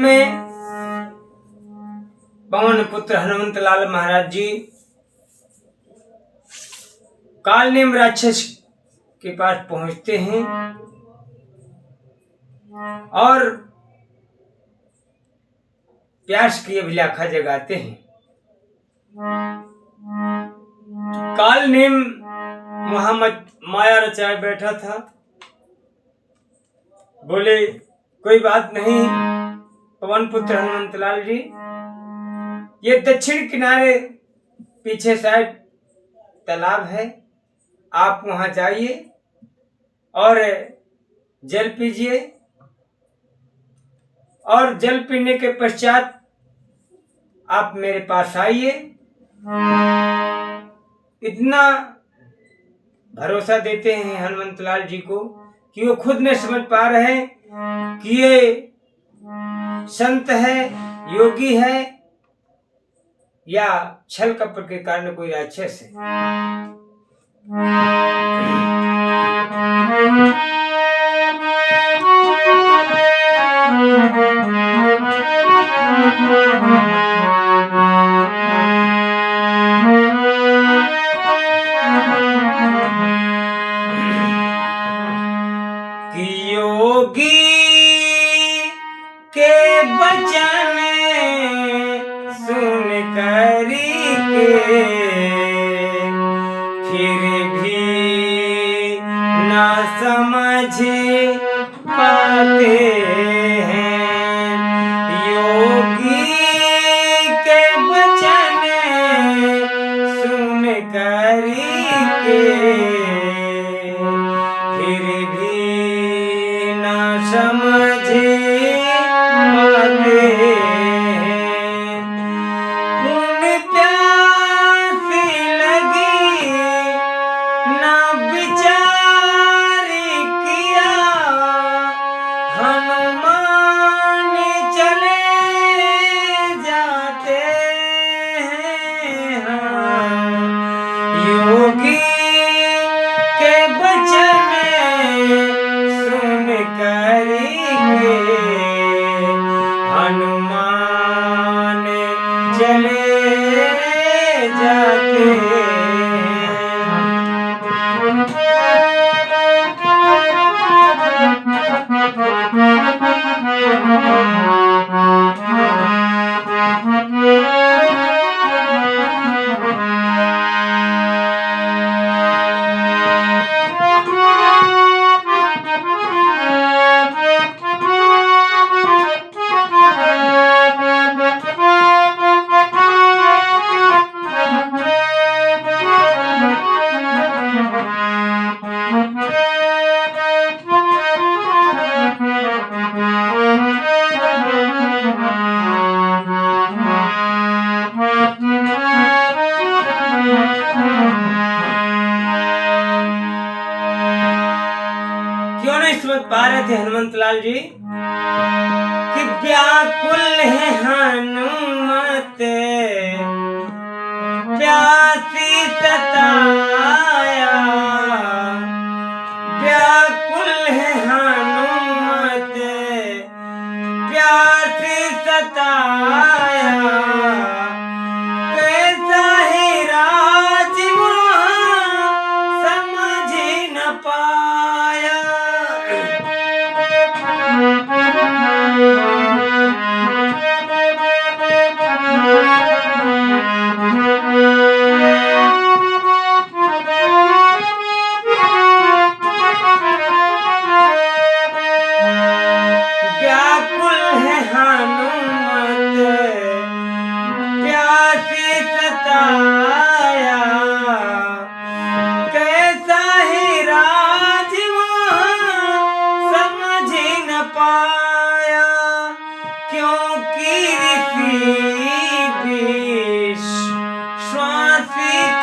में पवन पुत्र हनुमंत लाल महाराज जी कालनेम राक्षस के पास पहुंचते हैं और प्यास की अभिलाषा जगाते हैं। कालनेम वहां माया रचाए बैठा था। बोले कोई बात नहीं पवन पुत्र हनुमंत लाल जी, ये दक्षिण किनारे पीछे साइड तालाब है, आप वहां जाइए और जल पीजिए और जल पीने के पश्चात आप मेरे पास आइए। इतना भरोसा देते हैं हनुमंत लाल जी को कि वो खुद नहीं समझ पा रहे हैं कि ये संत है, योगी है या छल कपट के कारण कोई राक्षस है। कि योगी के बचन सुन करी के फिर भी ना समझ पाते हैं। योगी के बचन सुन करी के फिर भी ना समझ पाते हैं। उन प्यासी लगी ना विचार किया, हनुमान चले जाते हैं। योगी के बचन सुन करी के हनुमान चले जाते हैं। क्यों नहीं समझ पा रहे थे हनुमंत लाल जी कि व्याकुल है हनुमत प्यासी सताया। व्याकुल है हनुमत प्यासी सताया। कैसा है राज समझ न पाया। व्याकुल है हनुमत प्यासी सताया। कैसा है राज समझ न पाया। क्योंकि ऋषि विश्वास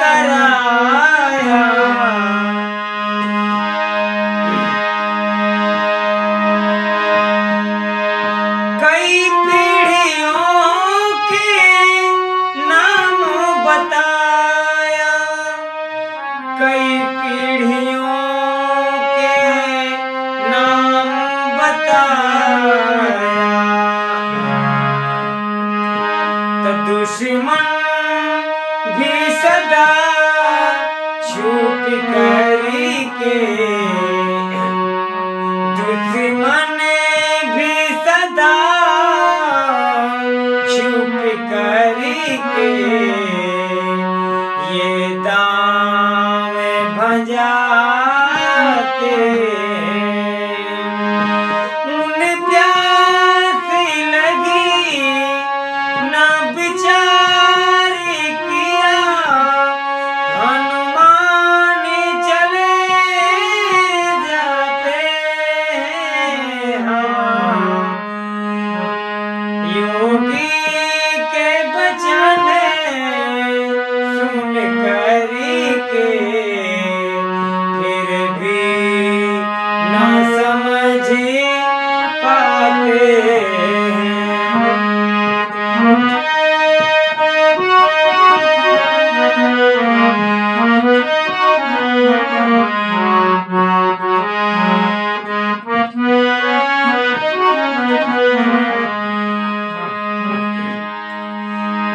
कराया। कई पीढ़ियों के नाम बताया। कई पीढ़ियों के नाम बताया। दुश्मन भी सदा छुप करी के, दुश्मन भी सदा छुप करी के, ये दाम भजाते उन प्यास लगी ना बिचारी किया, हनुमान चले जाते हाँ। योगी के बचन सुन करी के, फिर भी ना समझ पाते।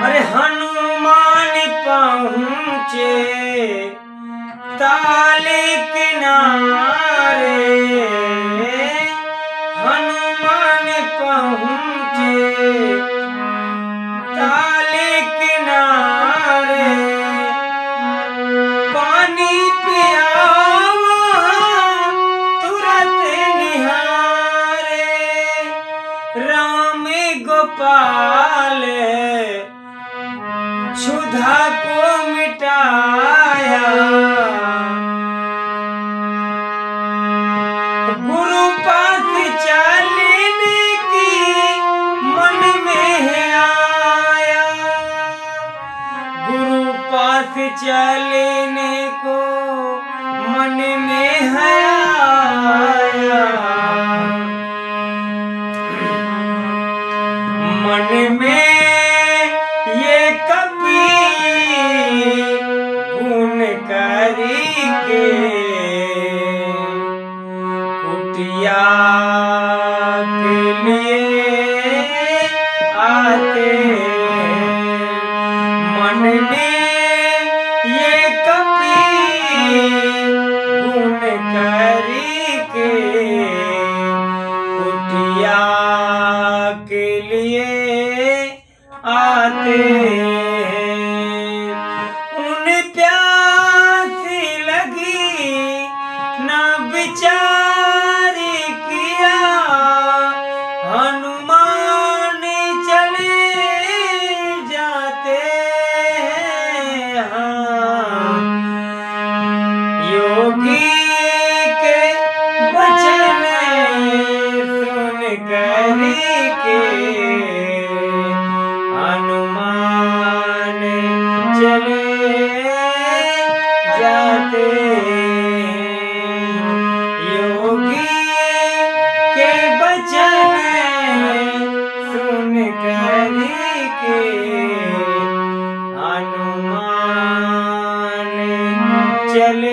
अरे हनुमान पहुँचे ताले किनारे, हनुमान पहुँचे ताले किनारे, पानी पिया तुरंत निहारे, राम गोपाल क्षुधा को मिटाया, गुरु पास चलने की मन में है आया, गुरु पास चलने को मन में है आया, मन में ये कपी गुण करी के, कुटिया के लिए आते, मन में ये कपी गुण करी के, कुटिया के लिए आते। उन प्यासी लगी ना बिचारी किया, हनुमान चले जाते हाँ। योगी के वचन सुन करी के, हनुमान चले जाते। योगी के वचन सुन करी के, हनुमान चले